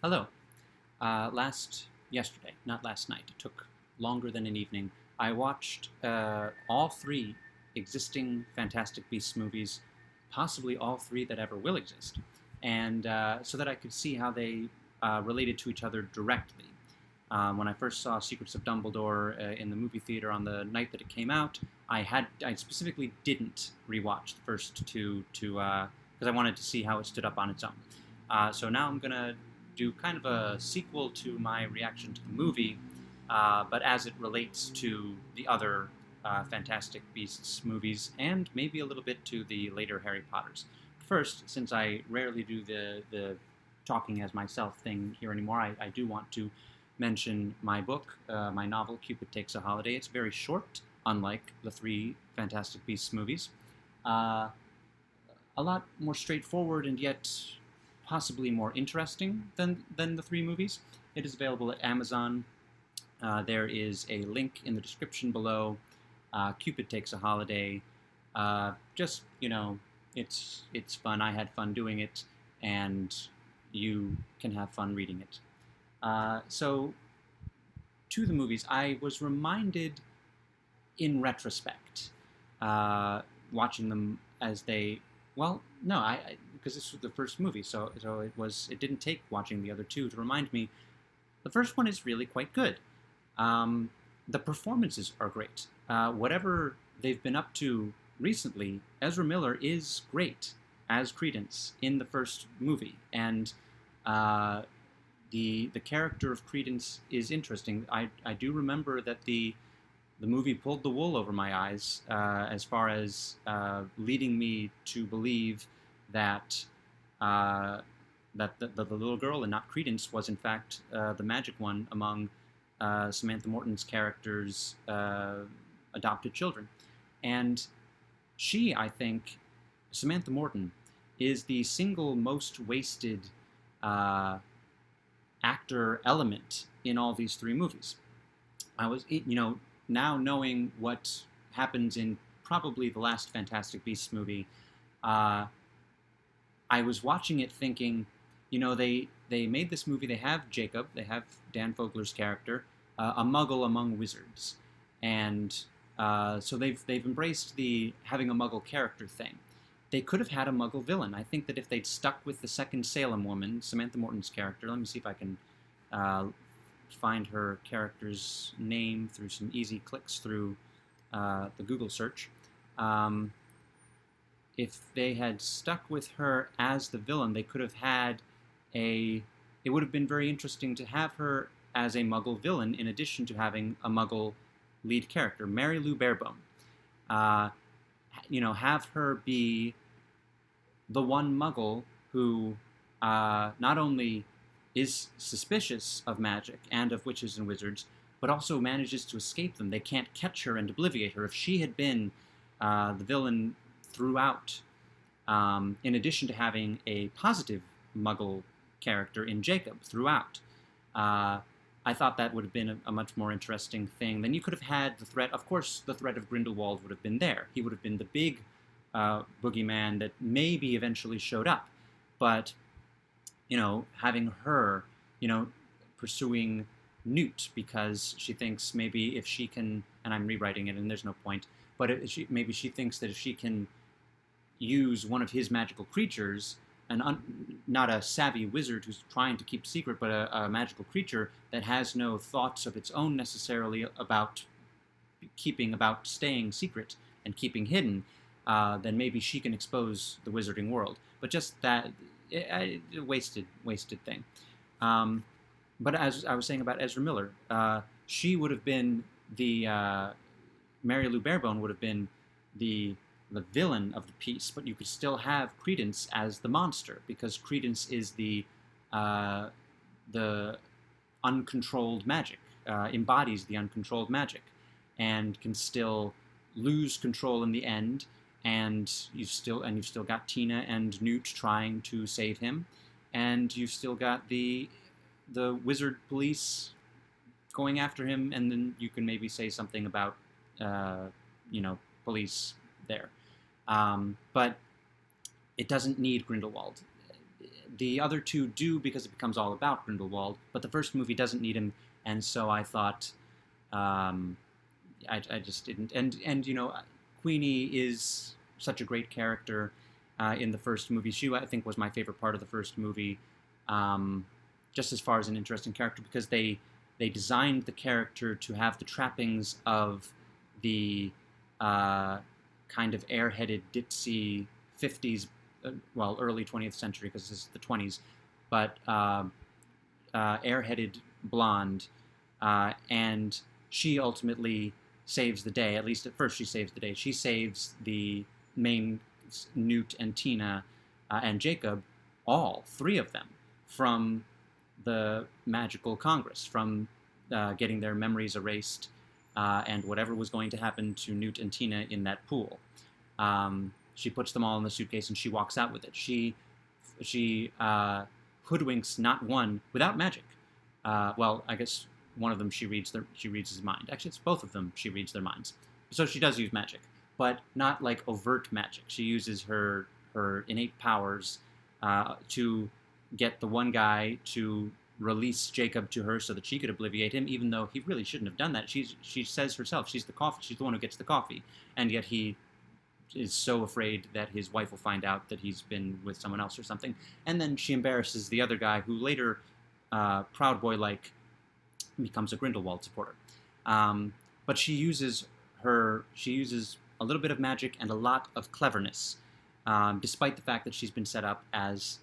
Hello. Yesterday, not last night, it took longer than an evening. I watched all three existing Fantastic Beasts movies, possibly all three that ever will exist, and so that I could see how they related to each other directly. When I first saw Secrets of Dumbledore in the movie theater on the night that it came out, I specifically didn't rewatch the first two to because I wanted to see how it stood up on its own. So now I'm gonna do kind of a sequel to my reaction to the movie, but as it relates to the other Fantastic Beasts movies, and maybe a little bit to the later Harry Potters. First, since I rarely do the talking as myself thing here anymore, I do want to mention my book, my novel, Cupid Takes a Holiday. It's very short, unlike the three Fantastic Beasts movies. Uh, a lot more straightforward and yet possibly more interesting than the three movies. It is available at Amazon. There is a link in the description below. Cupid Takes a Holiday. Just, it's fun. I had fun doing it, and you can have fun reading it. So, to the movies, I was reminded in retrospect, watching them as they. Well, no, I because this was the first movie, so it didn't take watching the other two to remind me. The first one is really quite good. The performances are great. Whatever they've been up to recently, Ezra Miller is great as Credence in the first movie, and the character of Credence is interesting. I do remember that the movie pulled the wool over my eyes as far as leading me to believe that the little girl and not Credence was in fact the magic one among Samantha Morton's character's adopted children. And she, I think, Samantha Morton, is the single most wasted actor element in all these three movies. Now knowing what happens in probably the last Fantastic Beasts movie, I was watching it thinking, they made this movie. They have Jacob, they have Dan Fogler's character, a Muggle among wizards, and so they've embraced the having a Muggle character thing. They could have had a Muggle villain. I think that if they'd stuck with the second Salem woman, Samantha Morton's character, let me see if I can find her character's name through some easy clicks through the Google search. If they had stuck with her as the villain, they could have had it would have been very interesting to have her as a Muggle villain in addition to having a Muggle lead character, Mary Lou Barebone. Have her be the one Muggle who not only is suspicious of magic and of witches and wizards, but also manages to escape them. They can't catch her and obliviate her. If she had been the villain throughout, in addition to having a positive Muggle character in Jacob throughout, I thought that would have been a much more interesting thing. Then you could have had the threat. Of course, the threat of Grindelwald would have been there. He would have been the big boogeyman that maybe eventually showed up. But, having her, pursuing Newt because she thinks maybe if she can, and I'm rewriting it and there's no point, but maybe she thinks that if she can use one of his magical creatures, not a savvy wizard who's trying to keep secret, but a magical creature that has no thoughts of its own necessarily about staying secret and keeping hidden, then maybe she can expose the wizarding world. But just that, wasted thing. But as I was saying about Ezra Miller, she would have been Mary Lou Barebone would have been the villain of the piece, but you could still have Credence as the monster because Credence is the uncontrolled magic, embodies the uncontrolled magic, and can still lose control in the end. And you've still got Tina and Newt trying to save him, and you've still got the wizard police going after him, and then you can maybe say something about police there. But it doesn't need Grindelwald. the other two do because it becomes all about Grindelwald, but the first movie doesn't need him, and so I thought um, I just didn't. And Queenie is such a great character in the first movie. She, I think, was my favorite part of the first movie, um, just as far as an interesting character, because they designed the character to have the trappings of the kind of airheaded, ditzy 50s, well, early 20th century, because this is the 20s, but airheaded blonde, and she ultimately saves the day. At least at first, she saves the day. She saves the main Newt and Tina and Jacob, all three of them, from the magical Congress, from getting their memories erased, and whatever was going to happen to Newt and Tina in that pool. She puts them all in the suitcase and she walks out with it. She hoodwinks not one without magic. Well, I guess one of them she reads his mind. Actually, it's both of them. She reads their minds. So she does use magic, but not like overt magic. She uses her innate powers to get the one guy to release Jacob to her so that she could obliviate him, even though he really shouldn't have done that. She says herself she's the one who gets the coffee, and yet he is so afraid that his wife will find out that he's been with someone else or something. And then she embarrasses the other guy, who later, Proud Boy-like, becomes a Grindelwald supporter. But she uses a little bit of magic and a lot of cleverness, despite the fact that she's been set up as,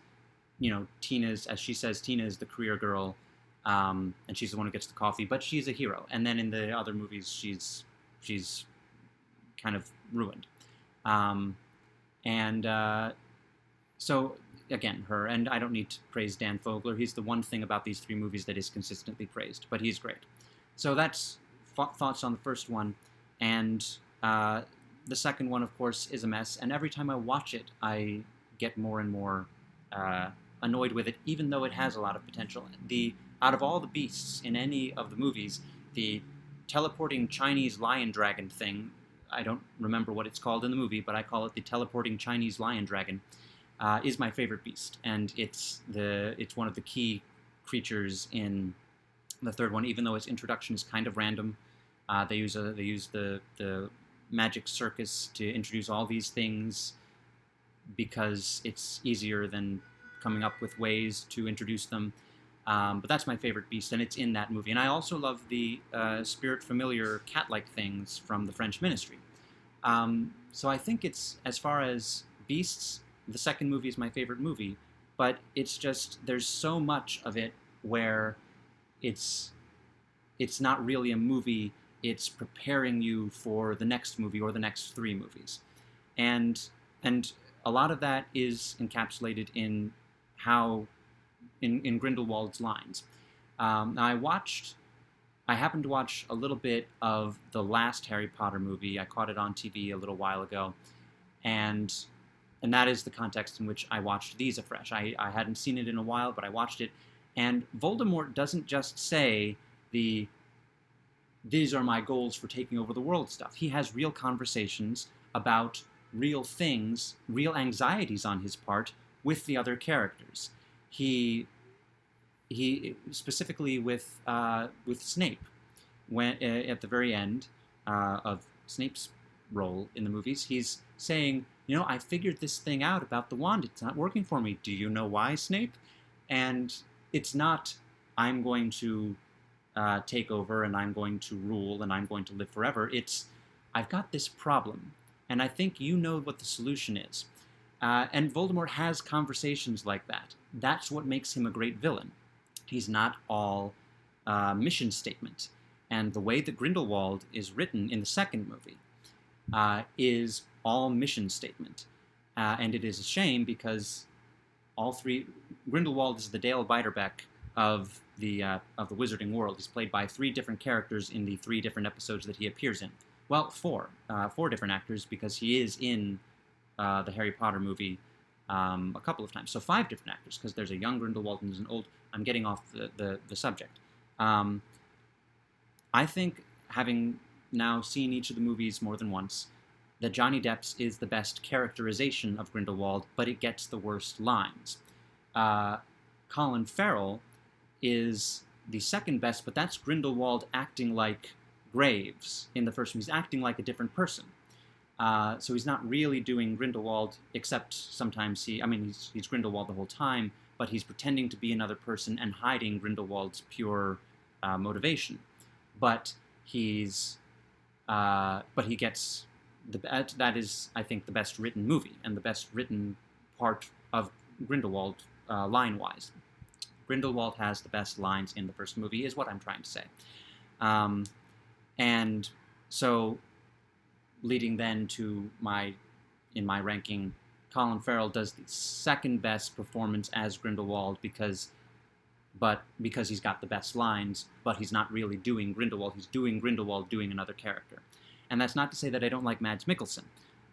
Tina's, as she says, Tina is the career girl, and she's the one who gets the coffee, but she's a hero. And then in the other movies, she's kind of ruined. So again, her, and I don't need to praise Dan Fogler. He's the one thing about these three movies that is consistently praised, but he's great. So that's thoughts on the first one, and the second one, of course, is a mess. And every time I watch it, I get more and more annoyed with it, even though it has a lot of potential. Out of all the beasts in any of the movies, the teleporting Chinese lion dragon thing, I don't remember what it's called in the movie, but I call it the teleporting Chinese lion dragon, is my favorite beast, and it's one of the key creatures in the third one. Even though its introduction is kind of random, they use the magic circus to introduce all these things because it's easier than coming up with ways to introduce them. But that's my favorite beast, and it's in that movie. And I also love the spirit familiar cat-like things from the French Ministry. So I think it's, as far as beasts, the second movie is my favorite movie, but it's just, there's so much of it where it's not really a movie, it's preparing you for the next movie or the next three movies. And a lot of that is encapsulated in Grindelwald's lines. Now I happened to watch a little bit of the last Harry Potter movie. I caught it on TV a little while ago, and that is the context in which I watched these afresh. I hadn't seen it in a while, but I watched it, and Voldemort doesn't just say these are my goals for taking over the world stuff. He has real conversations about real things, real anxieties on his part with the other characters. He specifically with Snape, when at the very end of Snape's role in the movies, he's saying, I figured this thing out about the wand. It's not working for me. Do you know why, Snape? And it's not, I'm going to take over and I'm going to rule and I'm going to live forever. It's, I've got this problem, and I think you know what the solution is. And Voldemort has conversations like that. That's what makes him a great villain. He's not all mission statement. And the way that Grindelwald is written in the second movie is all mission statement. And it is a shame because all three... Grindelwald is the Dale Biderbeck of the Wizarding world. He's played by three different characters in the three different episodes that he appears in. Well, four different actors, because he is in the Harry Potter movie a couple of times. So 5 different actors, because there's a young Grindelwald and there's an old... I'm getting off the subject. I think, having now seen each of the movies more than once, that Johnny Depp's is the best characterization of Grindelwald, but it gets the worst lines. Uh, Colin Farrell is the second best, but that's Grindelwald acting like Graves in the first one. He's acting like a different person. So he's not really doing Grindelwald, except sometimes he's Grindelwald the whole time, but he's pretending to be another person and hiding Grindelwald's pure motivation. But he gets that is, I think, the best written movie and the best written part of Grindelwald line-wise. Grindelwald has the best lines in the first movie, is what I'm trying to say. And so, leading then to in my ranking, Colin Farrell does the second best performance as Grindelwald because he's got the best lines, but he's not really doing Grindelwald. He's doing Grindelwald doing another character. And that's not to say that I don't like Mads Mikkelsen.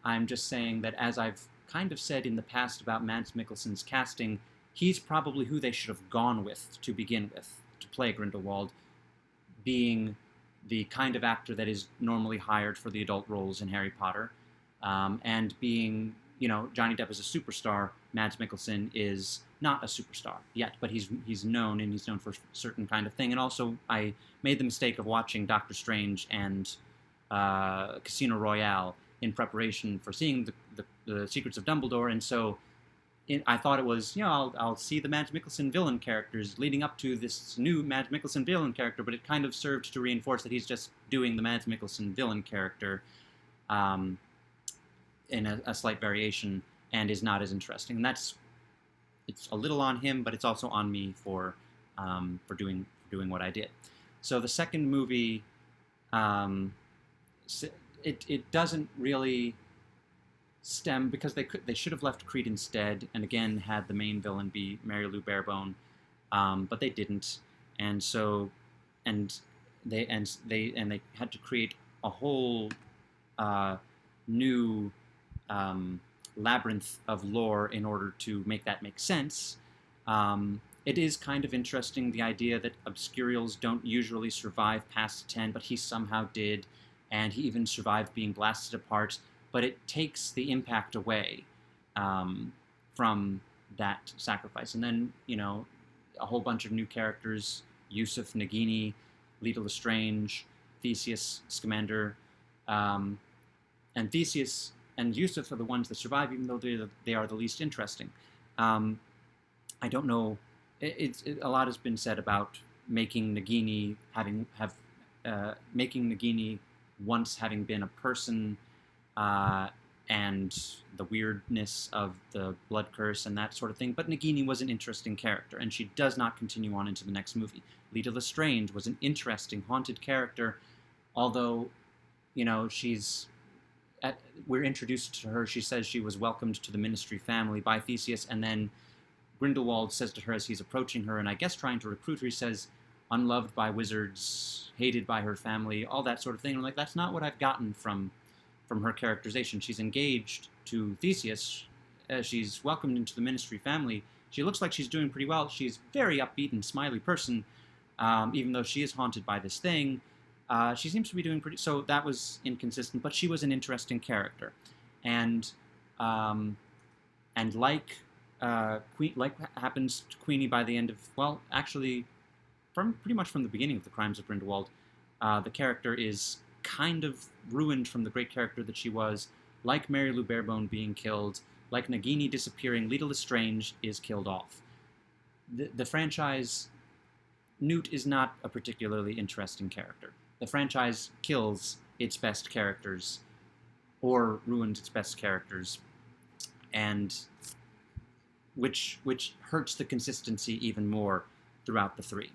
I'm just saying that, as I've kind of said in the past about Mads Mikkelsen's casting, he's probably who they should have gone with to begin with to play Grindelwald, being the kind of actor that is normally hired for the adult roles in Harry Potter, and being, Johnny Depp is a superstar, Mads Mikkelsen is not a superstar yet, but he's known, and he's known for a certain kind of thing. And also, I made the mistake of watching Doctor Strange and Casino Royale in preparation for seeing the Secrets of Dumbledore, and so I thought it was, I'll see the Mads Mikkelsen villain characters leading up to this new Mads Mikkelsen villain character, but it kind of served to reinforce that he's just doing the Mads Mikkelsen villain character in a slight variation, and is not as interesting. And it's a little on him, but it's also on me for doing what I did. So the second movie, it doesn't really stem, because they should have left Creed instead, and again had the main villain be Mary Lou Barebone, but they didn't, and so they had to create a whole new labyrinth of lore in order to make that make sense. It is kind of interesting, the idea that Obscurials don't usually survive past 10, but he somehow did, and he even survived being blasted apart. But it takes the impact away from that sacrifice. And then, a whole bunch of new characters: Yusuf, Nagini, Leta Lestrange, Theseus, Scamander. And Theseus and Yusuf are the ones that survive, even though they are the least interesting. I don't know. A lot has been said about making Nagini making Nagini once having been a person, and the weirdness of the blood curse and that sort of thing. But Nagini was an interesting character, and she does not continue on into the next movie. Leta Lestrange was an interesting, haunted character, although, we're introduced to her. She says she was welcomed to the Ministry family by Theseus, and then Grindelwald says to her as he's approaching her, and I guess trying to recruit her, he says, unloved by wizards, hated by her family, all that sort of thing. I'm like, that's not what I've gotten from her characterization. She's engaged to Theseus. She's welcomed into the Ministry family. She looks like she's doing pretty well. She's a very upbeat and smiley person, even though she is haunted by this thing. She seems to be doing pretty... So that was inconsistent, but she was an interesting character. And like what happens to Queenie by the end of... Well, actually, pretty much from the beginning of The Crimes of Grindelwald, the character is kind of ruined from the great character that she was. Like Mary Lou Barebone being killed, like Nagini disappearing, Leta Lestrange is killed off. The franchise, Newt is not a particularly interesting character. The franchise kills its best characters, or ruins its best characters, and which hurts the consistency even more throughout the three.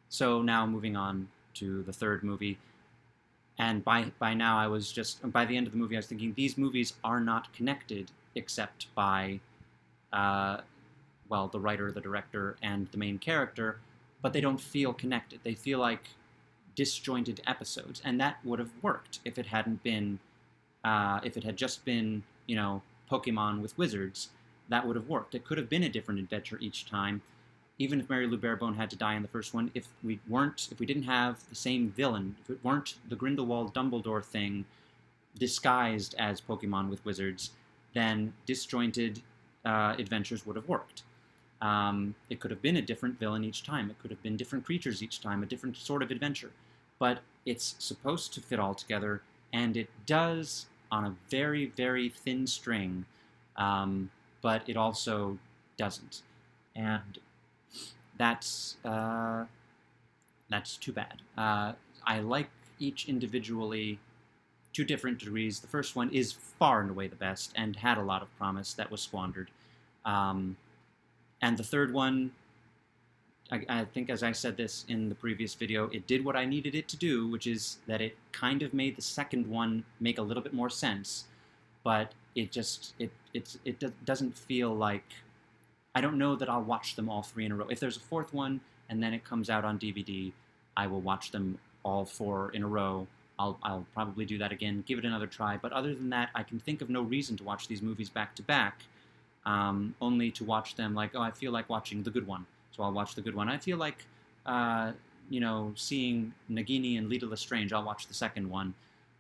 So now moving on to the third movie, and by now by the end of the movie I was thinking, these movies are not connected except by the writer, the director, and the main character, but they don't feel connected. They feel like disjointed episodes, and that would have worked if it had just been Pokemon with wizards. That would have worked. It could have been a different adventure each time. Even if Mary Lou Barebone had to die in the first one, if we didn't have the same villain, if it weren't the Grindelwald Dumbledore thing disguised as Pokemon with wizards, then disjointed adventures would have worked. It could have been a different villain each time. It could have been different creatures each time, a different sort of adventure. But it's supposed to fit all together, and it does on a very, very thin string, but it also doesn't. And that's too bad. I like each individually to different degrees. The first one is far and away the best and had a lot of promise that was squandered. And the third one, I think, as I said this in the previous video, it did what I needed it to do, which is that it kind of made the second one make a little bit more sense, but it doesn't feel like... I don't know that I'll watch them all three in a row. If there's a fourth one and then it comes out on DVD, I will watch them all four in a row. I'll probably do that again, give it another try. But other than that, I can think of no reason to watch these movies back to back, only to watch them like, oh, I feel like watching the good one, so I'll watch the good one. I feel like, seeing Nagini and Lita Lestrange, I'll watch the second one.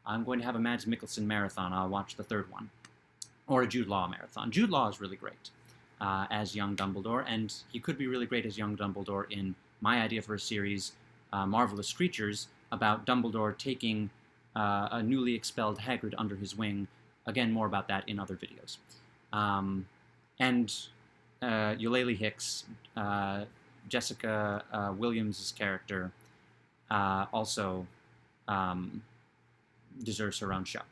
I'm going to have a Mads Mikkelsen marathon, I'll watch the third one. Or a Jude Law marathon. Jude Law is really great as young Dumbledore, and he could be really great as young Dumbledore in my idea for a series, Marvelous Creatures, about Dumbledore taking a newly expelled Hagrid under his wing. Again, more about that in other videos. And Eulalie Hicks, Jessica Williams' character, also deserves her own show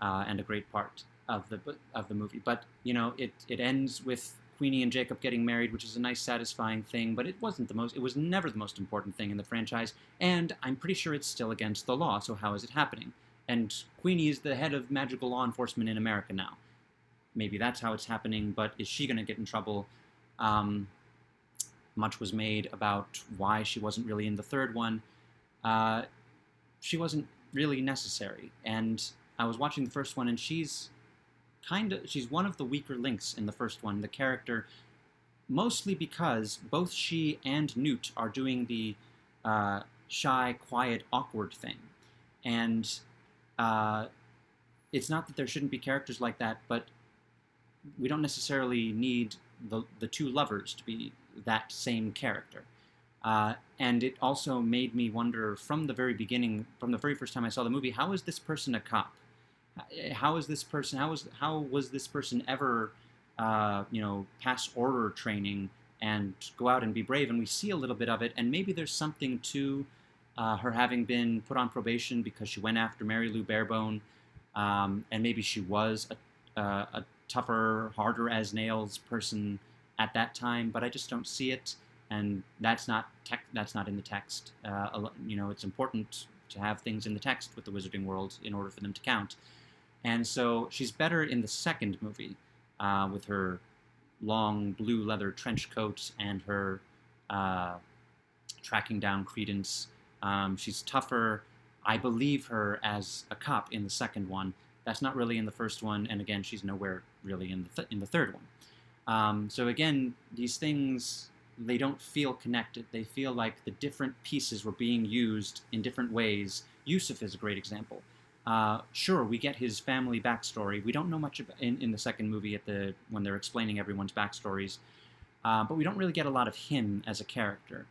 and a great part of the movie. But it ends with Queenie and Jacob getting married, which is a nice, satisfying thing. But it was never the most important thing in the franchise, and I'm pretty sure it's still against the law. So how is it happening? And Queenie is the head of magical law enforcement in America now. Maybe that's how it's happening, but is she going to get in trouble? Much was made about why she wasn't really in the third one. She wasn't really necessary, and I was watching the first one, and she's one of the weaker links in the first one, the character, mostly because both she and Newt are doing the shy, quiet, awkward thing. And it's not that there shouldn't be characters like that, but we don't necessarily need the two lovers to be that same character. And it also made me wonder from the very beginning, from the very first time I saw the movie, how is this person a cop? How was this person ever, pass order training and go out and be brave? And we see a little bit of it, and maybe there's something to her having been put on probation because she went after Mary Lou Barebone, and maybe she was a tougher, harder as nails person at that time. But I just don't see it, and that's not in the text. It's important to have things in the text with the Wizarding World in order for them to count. And so she's better in the second movie, with her long blue leather trench coat and her tracking down Credence. She's tougher. I believe her as a cop in the second one. That's not really in the first one, and again, she's nowhere really in the third one. So again, these things, they don't feel connected. They feel like the different pieces were being used in different ways. Yusuf is a great example. Sure, we get his family backstory. We don't know much about, in the second movie when they're explaining everyone's backstories, but we don't really get a lot of him as a character.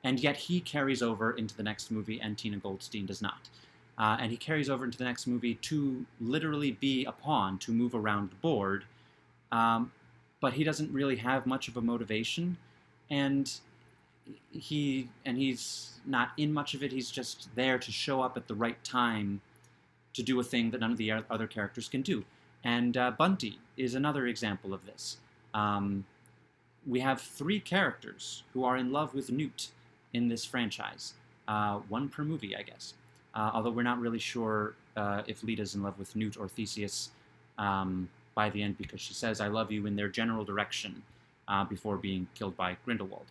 And yet he carries over into the next movie, and Tina Goldstein does not. And he carries over into the next movie to literally be a pawn to move around the board, but he doesn't really have much of a motivation, and he's not in much of it. He's just there to show up at the right time to do a thing that none of the other characters can do. And Bunty is another example of this. We have 3 characters who are in love with Newt in this franchise. 1 per movie, I guess. Although we're not really sure if Lita's in love with Newt or Theseus by the end, because she says, "I love you" in their general direction before being killed by Grindelwald.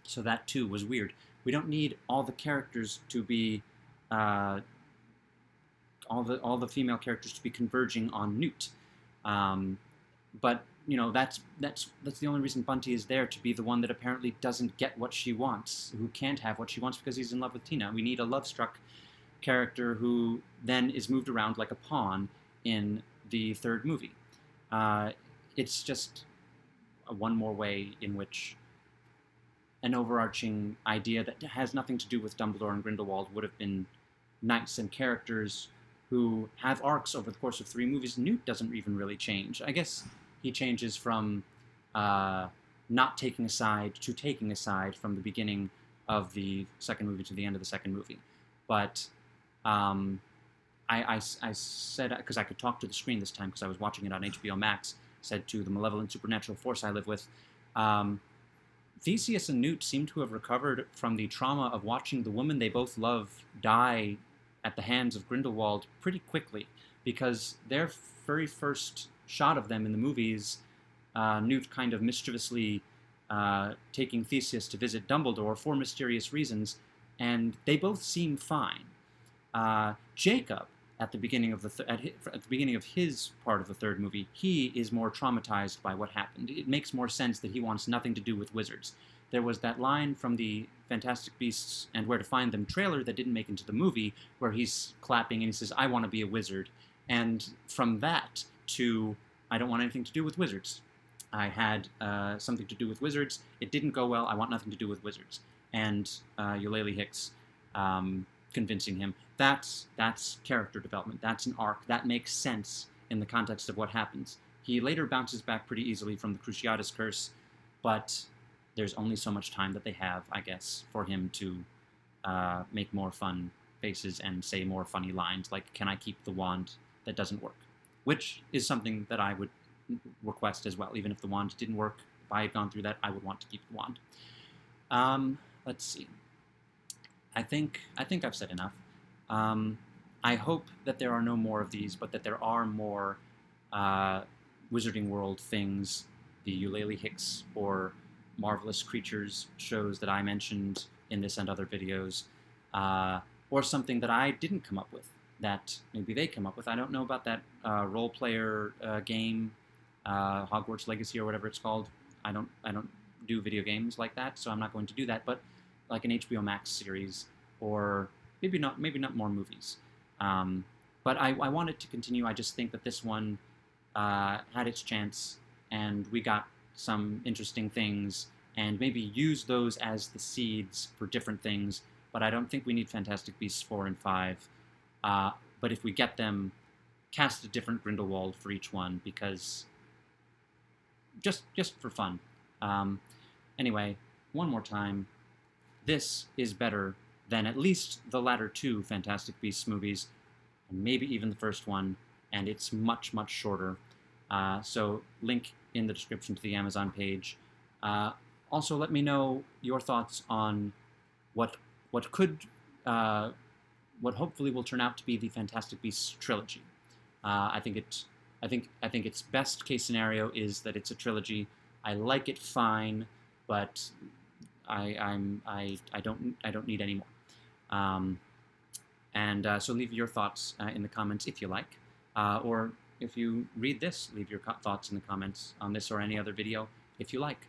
So that, too, was weird. We don't need all the characters to be... all the female characters to be converging on Newt. But, that's the only reason Bunty is there, to be the one that apparently doesn't get what she wants, who can't have what she wants because he's in love with Tina. We need a love-struck character who then is moved around like a pawn in the third movie. It's just one more way in which an overarching idea that has nothing to do with Dumbledore and Grindelwald would have been nice, and characters who have arcs over the course of 3 movies. Newt doesn't even really change. I guess he changes from not taking a side to taking a side from the beginning of the second movie to the end of the second movie. But I said, because I could talk to the screen this time because I was watching it on HBO Max, said to the malevolent supernatural force I live with, Theseus and Newt seem to have recovered from the trauma of watching the woman they both love die at the hands of Grindelwald pretty quickly, because their very first shot of them in the movies, Newt kind of mischievously taking Theseus to visit Dumbledore for mysterious reasons, and they both seem fine. Jacob, at the beginning of at the beginning of his part of the third movie, he is more traumatized by what happened. It makes more sense that he wants nothing to do with wizards. There was that line from the Fantastic Beasts and Where to Find Them trailer that didn't make into the movie, where he's clapping and he says, "I want to be a wizard." And from that to, "I don't want anything to do with wizards. I had something to do with wizards. It didn't go well. I want nothing to do with wizards." And Eulalie Hicks convincing him. That's character development. That's an arc. That makes sense in the context of what happens. He later bounces back pretty easily from the Cruciatus Curse, but there's only so much time that they have, I guess, for him to make more fun faces and say more funny lines, like, "Can I keep the wand that doesn't work?" Which is something that I would request as well. Even if the wand didn't work, if I had gone through that, I would want to keep the wand. Let's see. I think I've said enough. I hope that there are no more of these, but that there are more Wizarding World things, the Eulalie Hicks or Marvelous Creatures shows that I mentioned in this and other videos, or something that I didn't come up with that maybe they come up with. I don't know about that role player game, Hogwarts Legacy or whatever it's called. I don't do video games like that, so I'm not going to do that. But like an HBO Max series, or maybe not more movies. But I want it to continue. I just think that this one had its chance, and we got some interesting things, and maybe use those as the seeds for different things. But I don't think we need Fantastic Beasts 4 and 5. But if we get them, cast a different Grindelwald for each one, because just for fun. Anyway, one more time, this is better than at least the latter 2 Fantastic Beasts movies, and maybe even the first one, and it's much, much shorter. So link in the description to the Amazon page. Also, let me know your thoughts on what hopefully will turn out to be the Fantastic Beasts trilogy. I think its best case scenario is that it's a trilogy. I like it fine, but I don't need any more. So leave your thoughts in the comments if you like, or if you read this, leave your thoughts in the comments on this or any other video if you like.